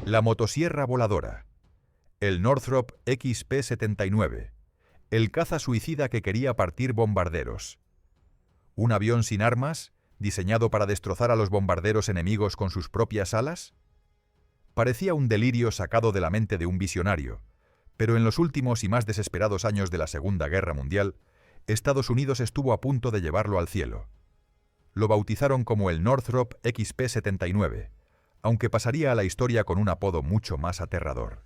La motosierra voladora. El Northrop XP-79. El caza suicida que quería partir bombarderos. ¿Un avión sin armas, diseñado para destrozar a los bombarderos enemigos con sus propias alas? Parecía un delirio sacado de la mente de un visionario, pero en los últimos y más desesperados años de la Segunda Guerra Mundial, Estados Unidos estuvo a punto de llevarlo al cielo. Lo bautizaron como el Northrop XP-79, aunque pasaría a la historia con un apodo mucho más aterrador: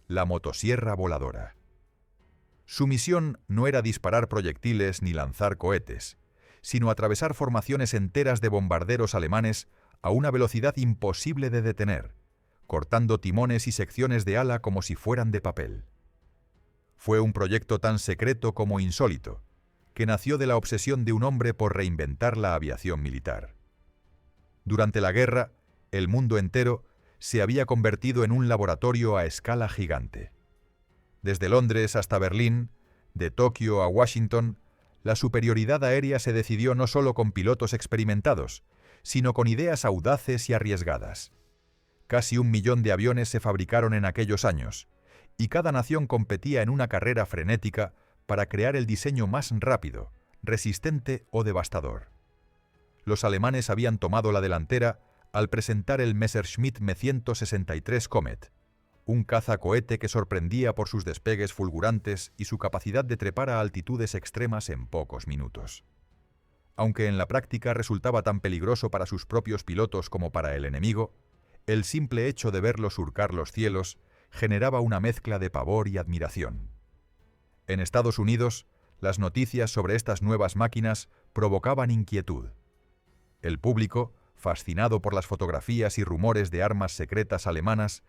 la motosierra voladora. Su misión no era disparar proyectiles ni lanzar cohetes, sino atravesar formaciones enteras de bombarderos alemanes a una velocidad imposible de detener, cortando timones y secciones de ala como si fueran de papel. Fue un proyecto tan secreto como insólito, que nació de la obsesión de un hombre por reinventar la aviación militar. Durante la guerra, el mundo entero se había convertido en un laboratorio a escala gigante. Desde Londres hasta Berlín, de Tokio a Washington, la superioridad aérea se decidió no solo con pilotos experimentados, sino con ideas audaces y arriesgadas. Casi 1 millón de aviones se fabricaron en aquellos años, y cada nación competía en una carrera frenética para crear el diseño más rápido, resistente o devastador. Los alemanes habían tomado la delantera al presentar el Messerschmitt Me-163 Comet, un cazacohete que sorprendía por sus despegues fulgurantes y su capacidad de trepar a altitudes extremas en pocos minutos. Aunque en la práctica resultaba tan peligroso para sus propios pilotos como para el enemigo, el simple hecho de verlo surcar los cielos generaba una mezcla de pavor y admiración. En Estados Unidos, las noticias sobre estas nuevas máquinas provocaban inquietud. El público, fascinado por las fotografías y rumores de armas secretas alemanas,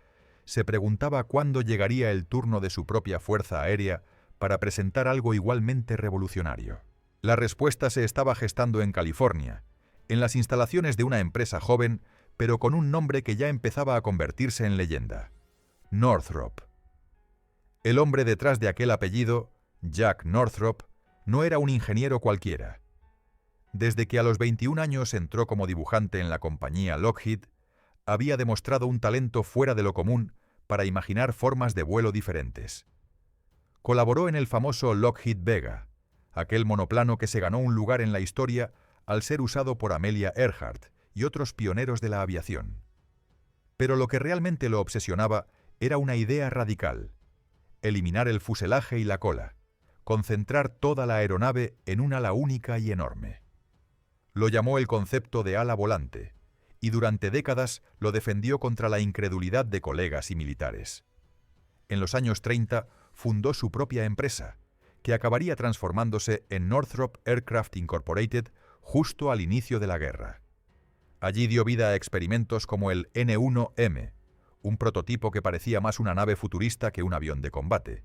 se preguntaba cuándo llegaría el turno de su propia fuerza aérea para presentar algo igualmente revolucionario. La respuesta se estaba gestando en California, en las instalaciones de una empresa joven, pero con un nombre que ya empezaba a convertirse en leyenda: Northrop. El hombre detrás de aquel apellido, Jack Northrop, no era un ingeniero cualquiera. Desde que a los 21 años entró como dibujante en la compañía Lockheed, había demostrado un talento fuera de lo común para imaginar formas de vuelo diferentes. Colaboró en el famoso Lockheed Vega, aquel monoplano que se ganó un lugar en la historia al ser usado por Amelia Earhart y otros pioneros de la aviación. Pero lo que realmente lo obsesionaba era una idea radical: eliminar el fuselaje y la cola, concentrar toda la aeronave en un ala única y enorme. Lo llamó el concepto de ala volante, y durante décadas lo defendió contra la incredulidad de colegas y militares. En los años 30 fundó su propia empresa, que acabaría transformándose en Northrop Aircraft Incorporated justo al inicio de la guerra. Allí dio vida a experimentos como el N-1M, un prototipo que parecía más una nave futurista que un avión de combate,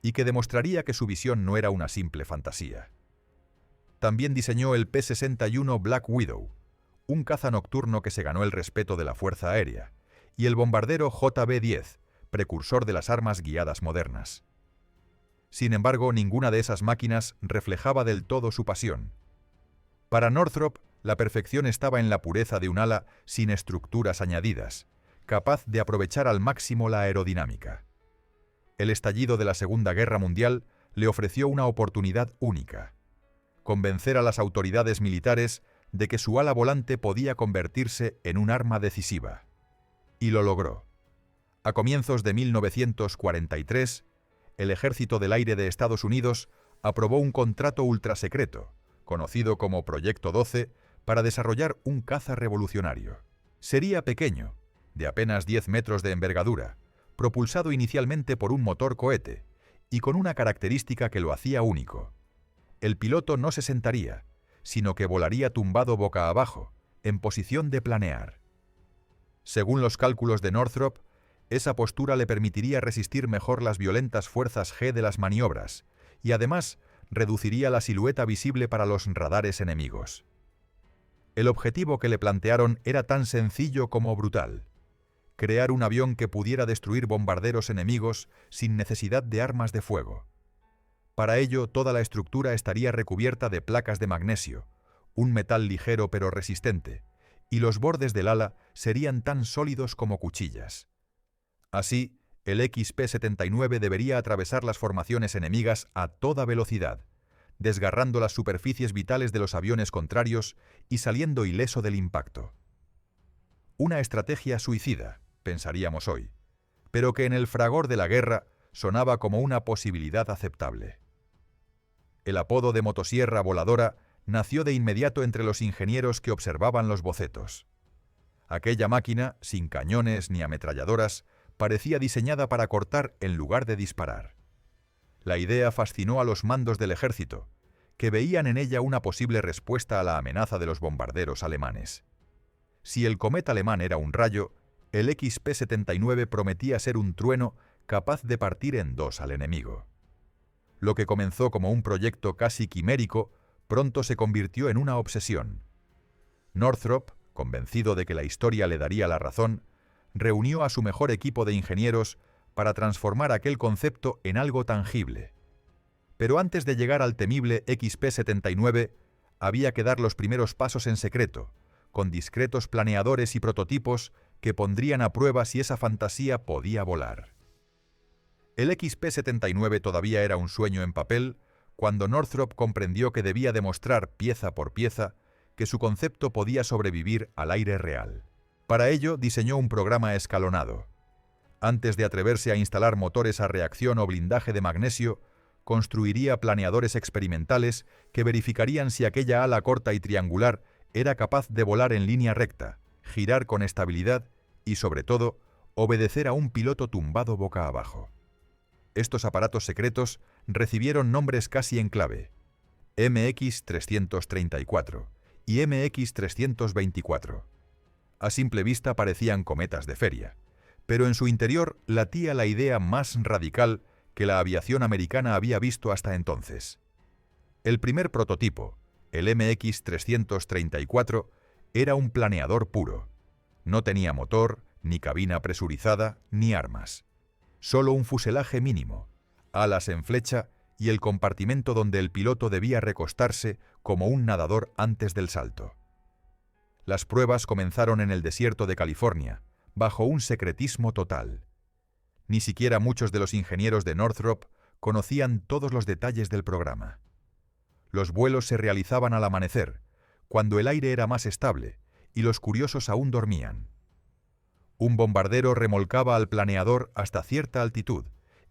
y que demostraría que su visión no era una simple fantasía. También diseñó el P-61 Black Widow, un caza nocturno que se ganó el respeto de la Fuerza Aérea, y el bombardero JB-10, precursor de las armas guiadas modernas. Sin embargo, ninguna de esas máquinas reflejaba del todo su pasión. Para Northrop, la perfección estaba en la pureza de un ala sin estructuras añadidas, capaz de aprovechar al máximo la aerodinámica. El estallido de la Segunda Guerra Mundial le ofreció una oportunidad única: convencer a las autoridades militares de que su ala volante podía convertirse en un arma decisiva. Y lo logró. A comienzos de 1943, el Ejército del Aire de Estados Unidos aprobó un contrato ultrasecreto, conocido como Proyecto 12, para desarrollar un caza revolucionario. Sería pequeño, de apenas 10 metros de envergadura, propulsado inicialmente por un motor cohete, y con una característica que lo hacía único: el piloto no se sentaría, sino que volaría tumbado boca abajo, en posición de planear. Según los cálculos de Northrop, esa postura le permitiría resistir mejor las violentas fuerzas G de las maniobras, y además reduciría la silueta visible para los radares enemigos. El objetivo que le plantearon era tan sencillo como brutal: crear un avión que pudiera destruir bombarderos enemigos sin necesidad de armas de fuego. Para ello, toda la estructura estaría recubierta de placas de magnesio, un metal ligero pero resistente, y los bordes del ala serían tan sólidos como cuchillas. Así, el XP-79 debería atravesar las formaciones enemigas a toda velocidad, desgarrando las superficies vitales de los aviones contrarios y saliendo ileso del impacto. Una estrategia suicida, pensaríamos hoy, pero que en el fragor de la guerra sonaba como una posibilidad aceptable. El apodo de motosierra voladora nació de inmediato entre los ingenieros que observaban los bocetos. Aquella máquina, sin cañones ni ametralladoras, parecía diseñada para cortar en lugar de disparar. La idea fascinó a los mandos del ejército, que veían en ella una posible respuesta a la amenaza de los bombarderos alemanes. Si el cometa alemán era un rayo, el XP-79 prometía ser un trueno capaz de partir en dos al enemigo. Lo que comenzó como un proyecto casi quimérico, pronto se convirtió en una obsesión. Northrop, convencido de que la historia le daría la razón, reunió a su mejor equipo de ingenieros para transformar aquel concepto en algo tangible. Pero antes de llegar al temible XP-79, había que dar los primeros pasos en secreto, con discretos planeadores y prototipos que pondrían a prueba si esa fantasía podía volar. El XP-79 todavía era un sueño en papel cuando Northrop comprendió que debía demostrar pieza por pieza que su concepto podía sobrevivir al aire real. Para ello diseñó un programa escalonado. Antes de atreverse a instalar motores a reacción o blindaje de magnesio, construiría planeadores experimentales que verificarían si aquella ala corta y triangular era capaz de volar en línea recta, girar con estabilidad y, sobre todo, obedecer a un piloto tumbado boca abajo. Estos aparatos secretos recibieron nombres casi en clave: MX-334 y MX-324. A simple vista parecían cometas de feria, pero en su interior latía la idea más radical que la aviación americana había visto hasta entonces. El primer prototipo, el MX-334, era un planeador puro. No tenía motor, ni cabina presurizada, ni armas. Solo un fuselaje mínimo, alas en flecha y el compartimento donde el piloto debía recostarse como un nadador antes del salto. Las pruebas comenzaron en el desierto de California, bajo un secretismo total. Ni siquiera muchos de los ingenieros de Northrop conocían todos los detalles del programa. Los vuelos se realizaban al amanecer, cuando el aire era más estable y los curiosos aún dormían. Un bombardero remolcaba al planeador hasta cierta altitud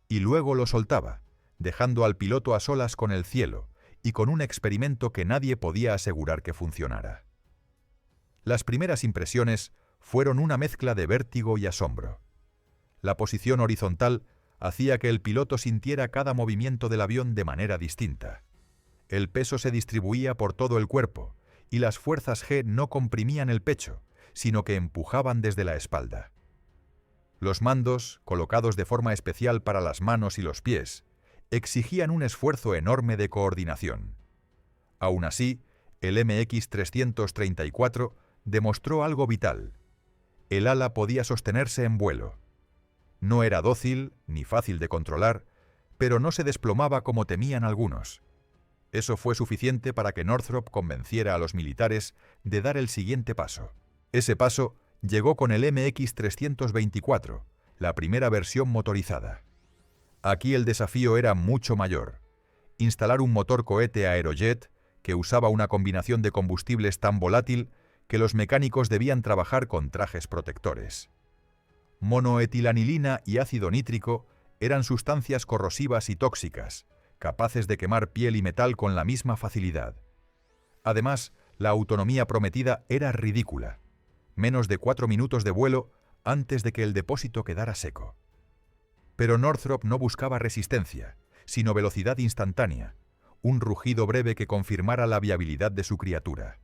y luego lo soltaba, dejando al piloto a solas con el cielo y con un experimento que nadie podía asegurar que funcionara. Las primeras impresiones fueron una mezcla de vértigo y asombro. La posición horizontal hacía que el piloto sintiera cada movimiento del avión de manera distinta. El peso se distribuía por todo el cuerpo y las fuerzas G no comprimían el pecho, sino que empujaban desde la espalda. Los mandos, colocados de forma especial para las manos y los pies, exigían un esfuerzo enorme de coordinación. Aún así, el MX-334 demostró algo vital. El ala podía sostenerse en vuelo. No era dócil ni fácil de controlar, pero no se desplomaba como temían algunos. Eso fue suficiente para que Northrop convenciera a los militares de dar el siguiente paso. Ese paso llegó con el MX-324, la primera versión motorizada. Aquí el desafío era mucho mayor: instalar un motor cohete aerojet que usaba una combinación de combustibles tan volátil que los mecánicos debían trabajar con trajes protectores. Monoetilanilina y ácido nítrico eran sustancias corrosivas y tóxicas, capaces de quemar piel y metal con la misma facilidad. Además, la autonomía prometida era ridícula: menos de 4 minutos de vuelo antes de que el depósito quedara seco. Pero Northrop no buscaba resistencia, sino velocidad instantánea, un rugido breve que confirmara la viabilidad de su criatura.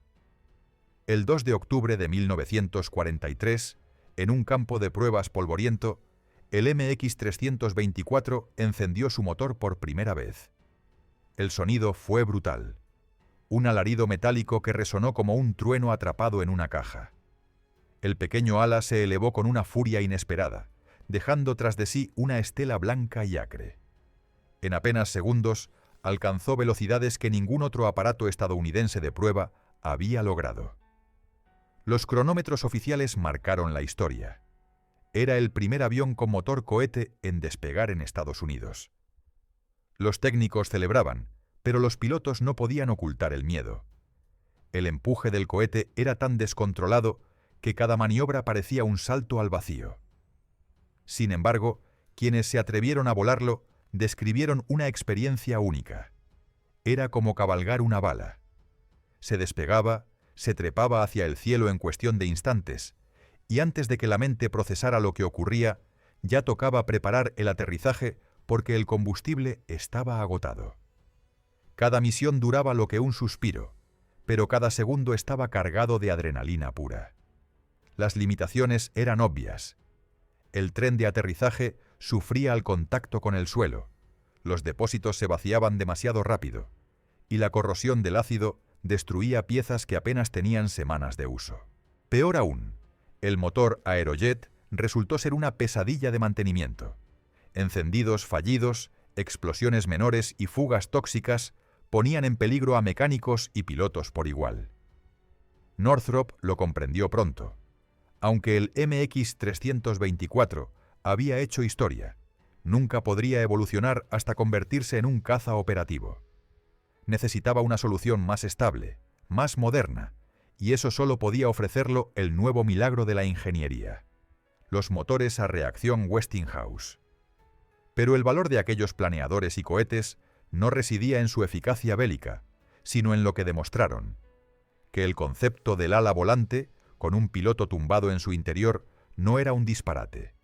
El 2 de octubre de 1943, en un campo de pruebas polvoriento, el MX-324 encendió su motor por primera vez. El sonido fue brutal: un alarido metálico que resonó como un trueno atrapado en una caja. El pequeño ala se elevó con una furia inesperada, dejando tras de sí una estela blanca y acre. En apenas segundos, alcanzó velocidades que ningún otro aparato estadounidense de prueba había logrado. Los cronómetros oficiales marcaron la historia. Era el primer avión con motor cohete en despegar en Estados Unidos. Los técnicos celebraban, pero los pilotos no podían ocultar el miedo. El empuje del cohete era tan descontrolado que cada maniobra parecía un salto al vacío. Sin embargo, quienes se atrevieron a volarlo describieron una experiencia única. Era como cabalgar una bala. Se despegaba, se trepaba hacia el cielo en cuestión de instantes, y antes de que la mente procesara lo que ocurría, ya tocaba preparar el aterrizaje porque el combustible estaba agotado. Cada misión duraba lo que un suspiro, pero cada segundo estaba cargado de adrenalina pura. Las limitaciones eran obvias. El tren de aterrizaje sufría al contacto con el suelo, los depósitos se vaciaban demasiado rápido, y la corrosión del ácido destruía piezas que apenas tenían semanas de uso. Peor aún, el motor Aerojet resultó ser una pesadilla de mantenimiento. Encendidos fallidos, explosiones menores y fugas tóxicas ponían en peligro a mecánicos y pilotos por igual. Northrop lo comprendió pronto. Aunque el MX-324 había hecho historia, nunca podría evolucionar hasta convertirse en un caza operativo. Necesitaba una solución más estable, más moderna, y eso solo podía ofrecerlo el nuevo milagro de la ingeniería: los motores a reacción Westinghouse. Pero el valor de aquellos planeadores y cohetes no residía en su eficacia bélica, sino en lo que demostraron: que el concepto del ala volante, con un piloto tumbado en su interior, no era un disparate.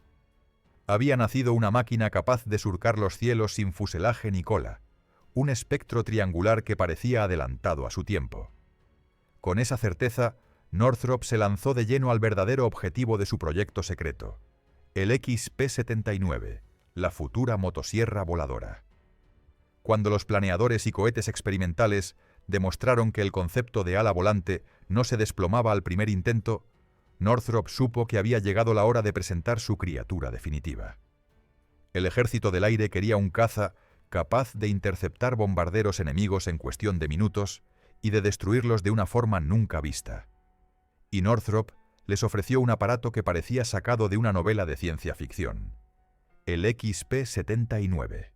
Había nacido una máquina capaz de surcar los cielos sin fuselaje ni cola, un espectro triangular que parecía adelantado a su tiempo. Con esa certeza, Northrop se lanzó de lleno al verdadero objetivo de su proyecto secreto: el XP-79, la futura motosierra voladora. Cuando los planeadores y cohetes experimentales demostraron que el concepto de ala volante no se desplomaba al primer intento, Northrop supo que había llegado la hora de presentar su criatura definitiva. El ejército del aire quería un caza capaz de interceptar bombarderos enemigos en cuestión de minutos y de destruirlos de una forma nunca vista. Y Northrop les ofreció un aparato que parecía sacado de una novela de ciencia ficción: el XP-79.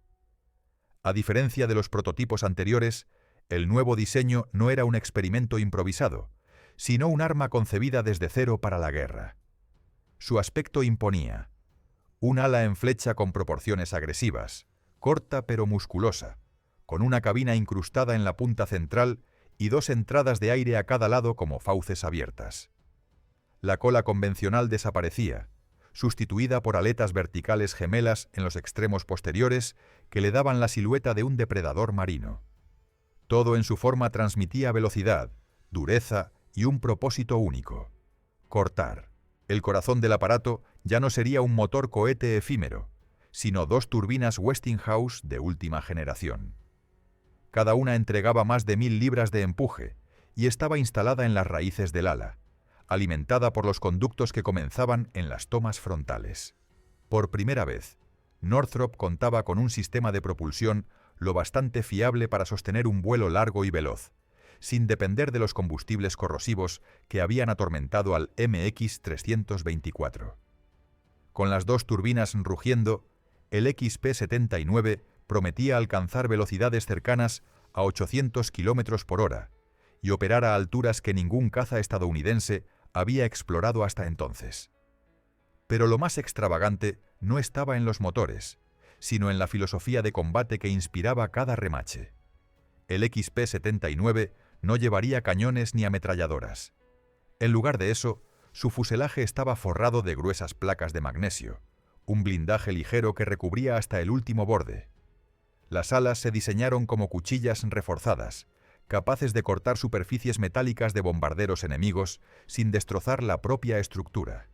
A diferencia de los prototipos anteriores, el nuevo diseño no era un experimento improvisado, sino un arma concebida desde cero para la guerra. Su aspecto imponía: un ala en flecha con proporciones agresivas, corta pero musculosa, con una cabina incrustada en la punta central y dos entradas de aire a cada lado como fauces abiertas. La cola convencional desaparecía, sustituida por aletas verticales gemelas en los extremos posteriores que le daban la silueta de un depredador marino. Todo en su forma transmitía velocidad, dureza y un propósito único: cortar. El corazón del aparato ya no sería un motor cohete efímero, sino dos turbinas Westinghouse de última generación. Cada una entregaba más de 1000 libras de empuje y estaba instalada en las raíces del ala, alimentada por los conductos que comenzaban en las tomas frontales. Por primera vez, Northrop contaba con un sistema de propulsión lo bastante fiable para sostener un vuelo largo y veloz, sin depender de los combustibles corrosivos que habían atormentado al MX-324. Con las dos turbinas rugiendo, el XP-79 prometía alcanzar velocidades cercanas a 800 km por hora y operar a alturas que ningún caza estadounidense había explorado hasta entonces. Pero lo más extravagante no estaba en los motores, sino en la filosofía de combate que inspiraba cada remache. El XP-79 no llevaría cañones ni ametralladoras. En lugar de eso, su fuselaje estaba forrado de gruesas placas de magnesio, un blindaje ligero que recubría hasta el último borde. Las alas se diseñaron como cuchillas reforzadas, capaces de cortar superficies metálicas de bombarderos enemigos sin destrozar la propia estructura.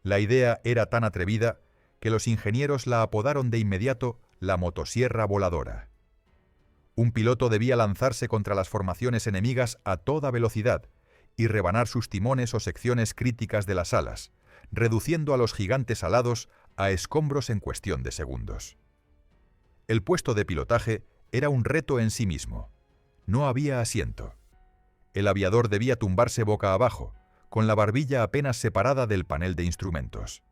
La idea era tan atrevida que los ingenieros la apodaron de inmediato la motosierra voladora. Un piloto debía lanzarse contra las formaciones enemigas a toda velocidad y rebanar sus timones o secciones críticas de las alas, reduciendo a los gigantes alados a escombros en cuestión de segundos. El puesto de pilotaje era un reto en sí mismo. No había asiento. El aviador debía tumbarse boca abajo, con la barbilla apenas separada del panel de instrumentos.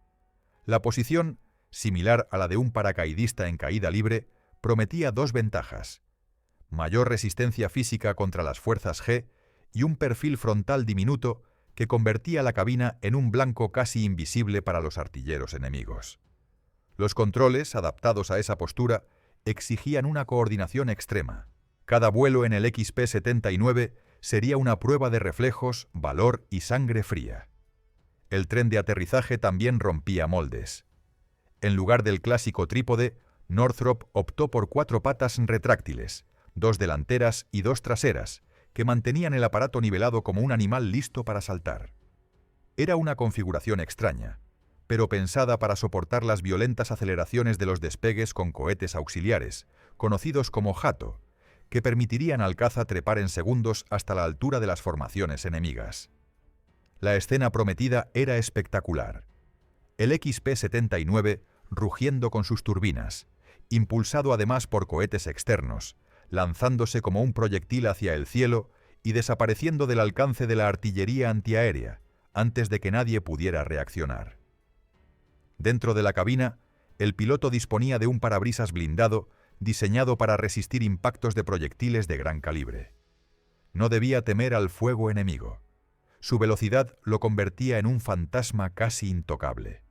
La posición, similar a la de un paracaidista en caída libre, prometía dos ventajas: mayor resistencia física contra las fuerzas G y un perfil frontal diminuto que convertía la cabina en un blanco casi invisible para los artilleros enemigos. Los controles, adaptados a esa postura, exigían una coordinación extrema. Cada vuelo en el XP-79 sería una prueba de reflejos, valor y sangre fría. El tren de aterrizaje también rompía moldes. En lugar del clásico trípode, Northrop optó por 4 patas retráctiles, 2 delanteras y 2 traseras, que mantenían el aparato nivelado como un animal listo para saltar. Era una configuración extraña, pero pensada para soportar las violentas aceleraciones de los despegues con cohetes auxiliares, conocidos como jato, que permitirían al caza trepar en segundos hasta la altura de las formaciones enemigas. La escena prometida era espectacular. El XP-79 rugiendo con sus turbinas, impulsado además por cohetes externos, lanzándose como un proyectil hacia el cielo y desapareciendo del alcance de la artillería antiaérea, antes de que nadie pudiera reaccionar. Dentro de la cabina, el piloto disponía de un parabrisas blindado diseñado para resistir impactos de proyectiles de gran calibre. No debía temer al fuego enemigo. Su velocidad lo convertía en un fantasma casi intocable.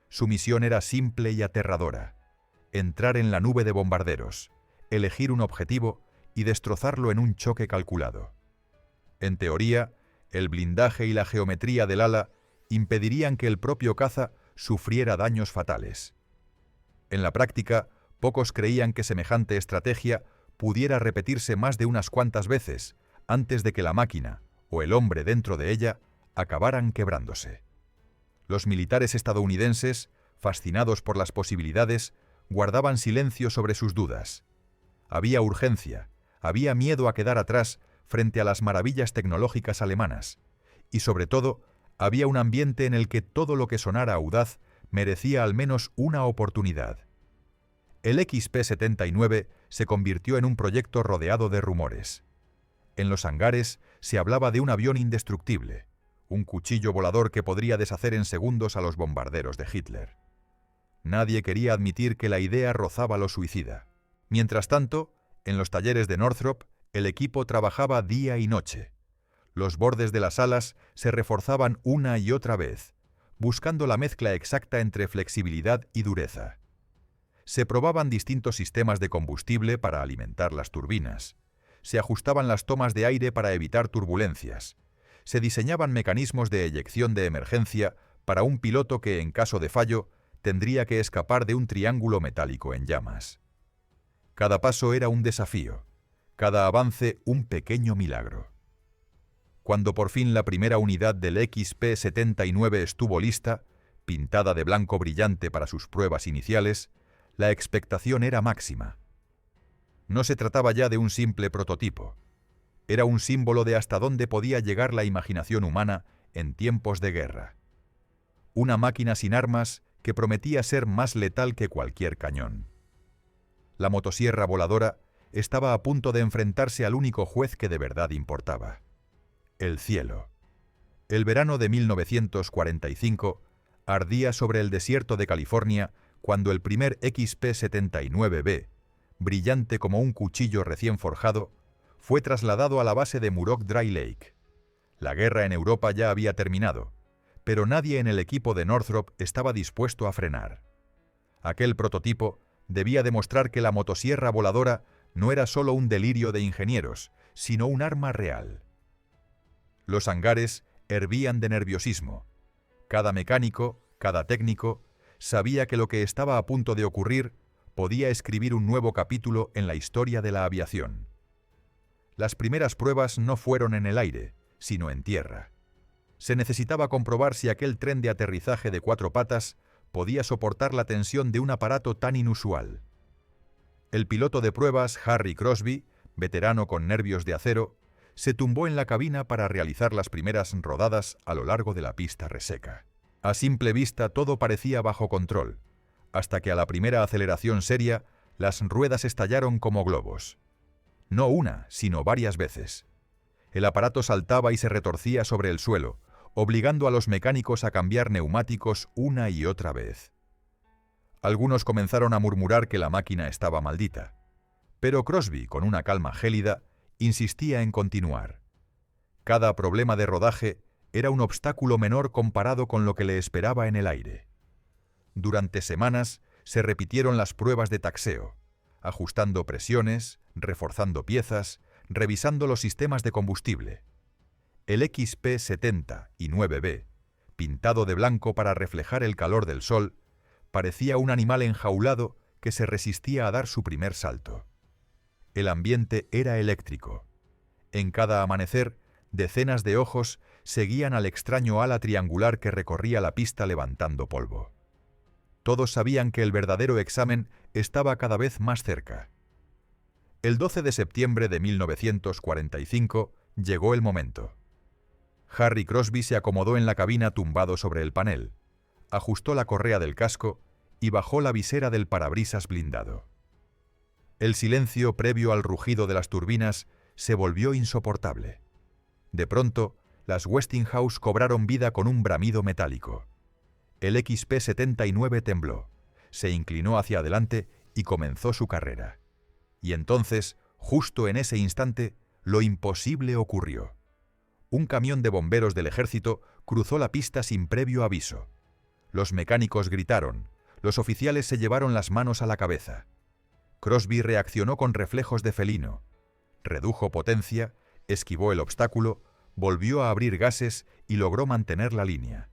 Su misión era simple y aterradora: entrar en la nube de bombarderos, elegir un objetivo y destrozarlo en un choque calculado. En teoría, el blindaje y la geometría del ala impedirían que el propio caza sufriera daños fatales. En la práctica, pocos creían que semejante estrategia pudiera repetirse más de unas cuantas veces antes de que la máquina, o el hombre dentro de ella, acabaran quebrándose. Los militares estadounidenses, fascinados por las posibilidades, guardaban silencio sobre sus dudas. Había urgencia, había miedo a quedar atrás frente a las maravillas tecnológicas alemanas, y sobre todo, había un ambiente en el que todo lo que sonara audaz merecía al menos una oportunidad. El XP-79 se convirtió en un proyecto rodeado de rumores. En los hangares se hablaba de un avión indestructible, un cuchillo volador que podría deshacer en segundos a los bombarderos de Hitler. Nadie quería admitir que la idea rozaba lo suicida. Mientras tanto, en los talleres de Northrop, el equipo trabajaba día y noche. Los bordes de las alas se reforzaban una y otra vez, buscando la mezcla exacta entre flexibilidad y dureza. Se probaban distintos sistemas de combustible para alimentar las turbinas. Se ajustaban las tomas de aire para evitar turbulencias. Se diseñaban mecanismos de eyección de emergencia para un piloto que, en caso de fallo, tendría que escapar de un triángulo metálico en llamas. Cada paso era un desafío, cada avance un pequeño milagro. Cuando por fin la primera unidad del XP-79 estuvo lista, pintada de blanco brillante para sus pruebas iniciales, la expectación era máxima. No se trataba ya de un simple prototipo. Era un símbolo de hasta dónde podía llegar la imaginación humana en tiempos de guerra. Una máquina sin armas que prometía ser más letal que cualquier cañón. La motosierra voladora estaba a punto de enfrentarse al único juez que de verdad importaba: el cielo. El verano de 1945 ardía sobre el desierto de California cuando el primer XP-79B, brillante como un cuchillo recién forjado, fue trasladado a la base de Muroc Dry Lake. La guerra en Europa ya había terminado, pero nadie en el equipo de Northrop estaba dispuesto a frenar. Aquel prototipo debía demostrar que la motosierra voladora no era solo un delirio de ingenieros, sino un arma real. Los hangares hervían de nerviosismo. Cada mecánico, cada técnico, sabía que lo que estaba a punto de ocurrir podía escribir un nuevo capítulo en la historia de la aviación. Las primeras pruebas no fueron en el aire, sino en tierra. Se necesitaba comprobar si aquel tren de aterrizaje de 4 patas podía soportar la tensión de un aparato tan inusual. El piloto de pruebas, Harry Crosby, veterano con nervios de acero, se tumbó en la cabina para realizar las primeras rodadas a lo largo de la pista reseca. A simple vista todo parecía bajo control, hasta que a la primera aceleración seria las ruedas estallaron como globos. No una, sino varias veces. El aparato saltaba y se retorcía sobre el suelo, obligando a los mecánicos a cambiar neumáticos una y otra vez. Algunos comenzaron a murmurar que la máquina estaba maldita, pero Crosby, con una calma gélida, insistía en continuar. Cada problema de rodaje era un obstáculo menor comparado con lo que le esperaba en el aire. Durante semanas se repitieron las pruebas de taxeo, ajustando presiones, reforzando piezas, revisando los sistemas de combustible. El XP-70 y 9B, pintado de blanco para reflejar el calor del sol, parecía un animal enjaulado que se resistía a dar su primer salto. El ambiente era eléctrico. En cada amanecer, decenas de ojos seguían al extraño ala triangular que recorría la pista levantando polvo. Todos sabían que el verdadero examen estaba cada vez más cerca. El 12 de septiembre de 1945 llegó el momento. Harry Crosby se acomodó en la cabina tumbado sobre el panel, ajustó la correa del casco y bajó la visera del parabrisas blindado. El silencio previo al rugido de las turbinas se volvió insoportable. De pronto, las Westinghouse cobraron vida con un bramido metálico. El XP-79 tembló, se inclinó hacia adelante y comenzó su carrera. Y entonces, justo en ese instante, lo imposible ocurrió. Un camión de bomberos del ejército cruzó la pista sin previo aviso. Los mecánicos gritaron, los oficiales se llevaron las manos a la cabeza. Crosby reaccionó con reflejos de felino. Redujo potencia, esquivó el obstáculo, volvió a abrir gases y logró mantener la línea.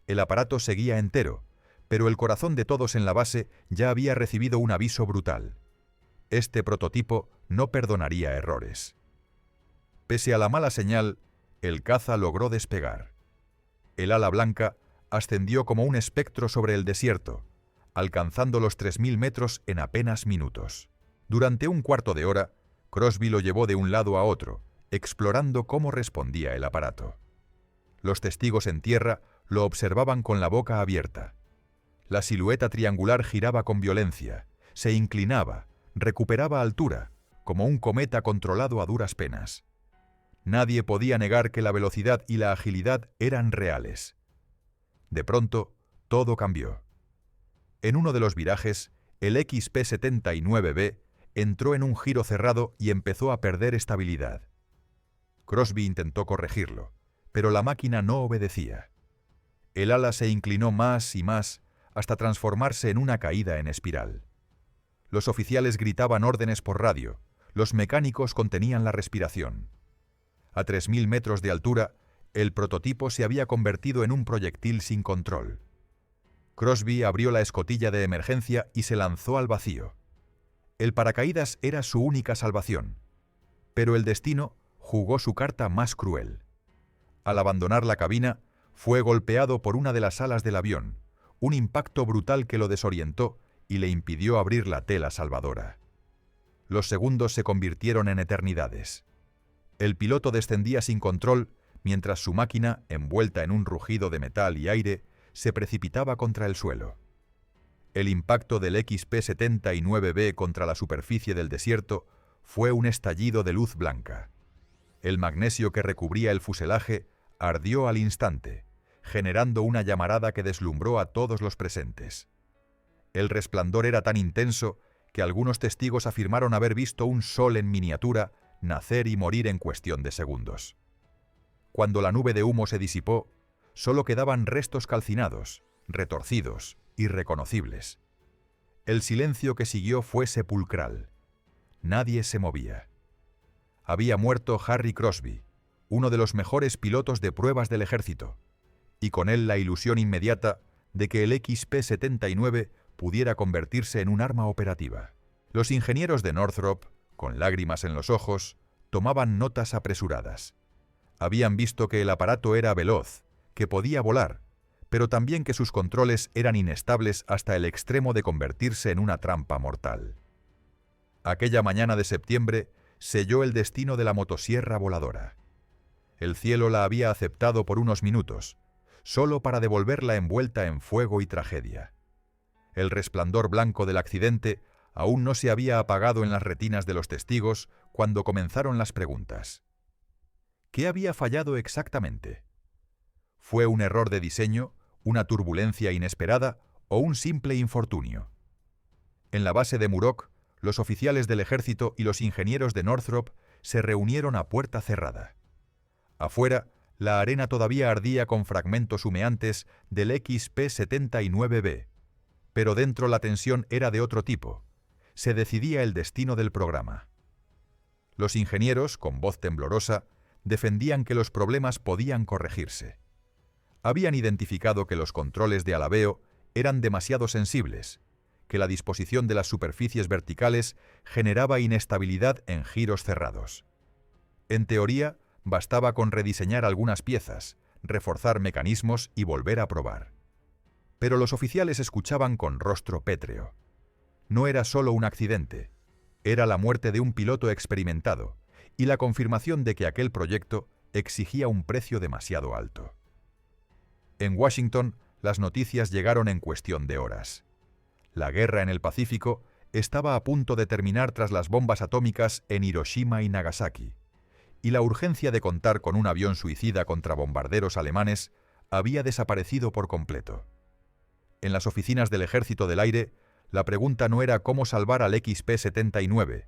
El aparato seguía entero, pero el corazón de todos en la base ya había recibido un aviso brutal. Este prototipo no perdonaría errores. Pese a la mala señal, el caza logró despegar. El ala blanca ascendió como un espectro sobre el desierto, alcanzando los 3000 metros en apenas minutos. Durante un cuarto de hora, Crosby lo llevó de un lado a otro, explorando cómo respondía el aparato. Los testigos en tierra lo observaban con la boca abierta. La silueta triangular giraba con violencia, se inclinaba, recuperaba altura, como un cometa controlado a duras penas. Nadie podía negar que la velocidad y la agilidad eran reales. De pronto, todo cambió. En uno de los virajes, el XP-79B entró en un giro cerrado y empezó a perder estabilidad. Crosby intentó corregirlo, pero la máquina no obedecía. El ala se inclinó más y más hasta transformarse en una caída en espiral. Los oficiales gritaban órdenes por radio, los mecánicos contenían la respiración. A 3000 metros de altura, el prototipo se había convertido en un proyectil sin control. Crosby abrió la escotilla de emergencia y se lanzó al vacío. El paracaídas era su única salvación, pero el destino jugó su carta más cruel. Al abandonar la cabina, fue golpeado por una de las alas del avión, un impacto brutal que lo desorientó y le impidió abrir la tela salvadora. Los segundos se convirtieron en eternidades. El piloto descendía sin control mientras su máquina, envuelta en un rugido de metal y aire, se precipitaba contra el suelo. El impacto del XP-79B contra la superficie del desierto fue un estallido de luz blanca. El magnesio que recubría el fuselaje ardió al instante, generando una llamarada que deslumbró a todos los presentes. El resplandor era tan intenso que algunos testigos afirmaron haber visto un sol en miniatura nacer y morir en cuestión de segundos. Cuando la nube de humo se disipó, solo quedaban restos calcinados, retorcidos, irreconocibles. El silencio que siguió fue sepulcral. Nadie se movía. Había muerto Harry Crosby, uno de los mejores pilotos de pruebas del ejército, y con él la ilusión inmediata de que el XP-79 pudiera convertirse en un arma operativa. Los ingenieros de Northrop, con lágrimas en los ojos, tomaban notas apresuradas. Habían visto que el aparato era veloz, que podía volar, pero también que sus controles eran inestables hasta el extremo de convertirse en una trampa mortal. Aquella mañana de septiembre selló el destino de la motosierra voladora. El cielo la había aceptado por unos minutos, solo para devolverla envuelta en fuego y tragedia. El resplandor blanco del accidente aún no se había apagado en las retinas de los testigos cuando comenzaron las preguntas. ¿Qué había fallado exactamente? ¿Fue un error de diseño, una turbulencia inesperada o un simple infortunio? En la base de Muroc, los oficiales del ejército y los ingenieros de Northrop se reunieron a puerta cerrada. Afuera, la arena todavía ardía con fragmentos humeantes del XP-79B, pero dentro la tensión era de otro tipo. Se decidía el destino del programa. Los ingenieros, con voz temblorosa, defendían que los problemas podían corregirse. Habían identificado que los controles de alabeo eran demasiado sensibles, que la disposición de las superficies verticales generaba inestabilidad en giros cerrados. En teoría, bastaba con rediseñar algunas piezas, reforzar mecanismos y volver a probar. Pero los oficiales escuchaban con rostro pétreo. No era solo un accidente, era la muerte de un piloto experimentado y la confirmación de que aquel proyecto exigía un precio demasiado alto. En Washington, las noticias llegaron en cuestión de horas. La guerra en el Pacífico estaba a punto de terminar tras las bombas atómicas en Hiroshima y Nagasaki, y la urgencia de contar con un avión suicida contra bombarderos alemanes había desaparecido por completo. En las oficinas del Ejército del Aire, la pregunta no era cómo salvar al XP-79,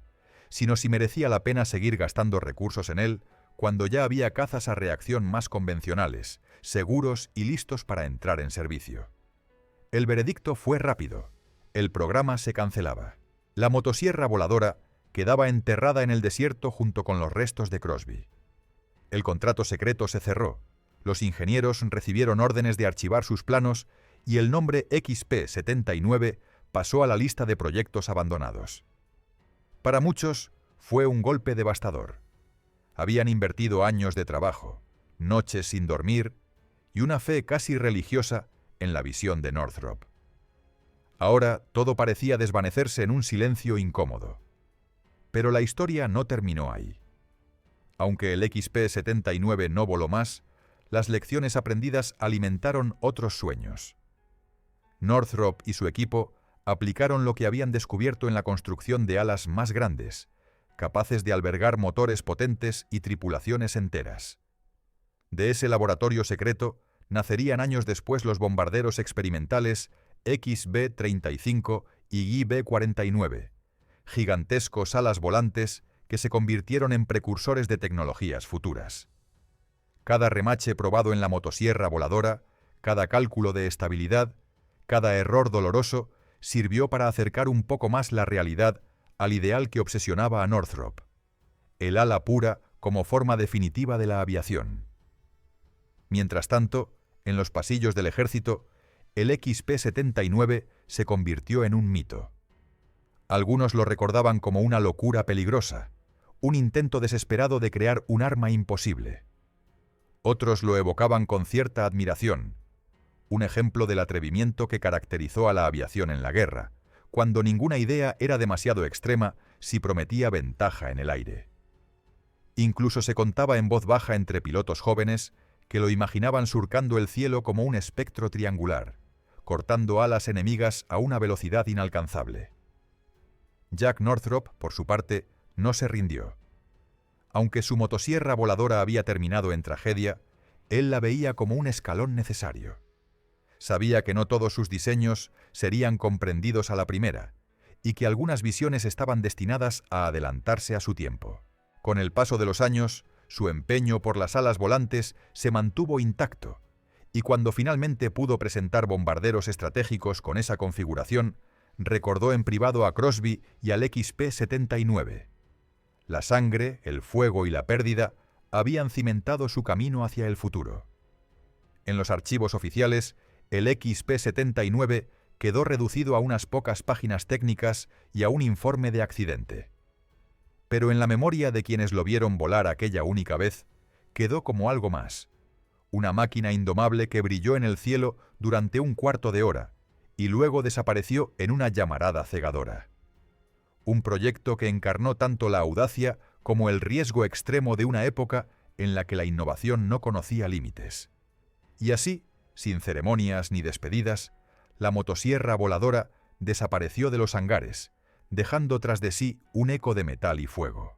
sino si merecía la pena seguir gastando recursos en él cuando ya había cazas a reacción más convencionales, seguros y listos para entrar en servicio. El veredicto fue rápido. El programa se cancelaba. La motosierra voladora quedaba enterrada en el desierto junto con los restos de Crosby. El contrato secreto se cerró. Los ingenieros recibieron órdenes de archivar sus planos y el nombre XP-79 pasó a la lista de proyectos abandonados. Para muchos, fue un golpe devastador. Habían invertido años de trabajo, noches sin dormir y una fe casi religiosa en la visión de Northrop. Ahora todo parecía desvanecerse en un silencio incómodo. Pero la historia no terminó ahí. Aunque el XP-79 no voló más, las lecciones aprendidas alimentaron otros sueños. Northrop y su equipo aplicaron lo que habían descubierto en la construcción de alas más grandes, capaces de albergar motores potentes y tripulaciones enteras. De ese laboratorio secreto nacerían años después los bombarderos experimentales XB-35 y YB-49, gigantescos alas volantes que se convirtieron en precursores de tecnologías futuras. Cada remache probado en la motosierra voladora, cada cálculo de estabilidad, cada error doloroso sirvió para acercar un poco más la realidad al ideal que obsesionaba a Northrop, el ala pura como forma definitiva de la aviación. Mientras tanto, en los pasillos del ejército, el XP-79 se convirtió en un mito. Algunos lo recordaban como una locura peligrosa, un intento desesperado de crear un arma imposible. Otros lo evocaban con cierta admiración, un ejemplo del atrevimiento que caracterizó a la aviación en la guerra, cuando ninguna idea era demasiado extrema si prometía ventaja en el aire. Incluso se contaba en voz baja entre pilotos jóvenes que lo imaginaban surcando el cielo como un espectro triangular, cortando alas enemigas a una velocidad inalcanzable. Jack Northrop, por su parte, no se rindió. Aunque su motosierra voladora había terminado en tragedia, él la veía como un escalón necesario. Sabía que no todos sus diseños serían comprendidos a la primera, y que algunas visiones estaban destinadas a adelantarse a su tiempo. Con el paso de los años, su empeño por las alas volantes se mantuvo intacto, y cuando finalmente pudo presentar bombarderos estratégicos con esa configuración, recordó en privado a Crosby y al XP-79. La sangre, el fuego y la pérdida habían cimentado su camino hacia el futuro. En los archivos oficiales, el XP-79 quedó reducido a unas pocas páginas técnicas y a un informe de accidente. Pero en la memoria de quienes lo vieron volar aquella única vez, quedó como algo más, una máquina indomable que brilló en el cielo durante un cuarto de hora y luego desapareció en una llamarada cegadora. Un proyecto que encarnó tanto la audacia como el riesgo extremo de una época en la que la innovación no conocía límites. Y así, sin ceremonias ni despedidas, la motosierra voladora desapareció de los hangares, dejando tras de sí un eco de metal y fuego.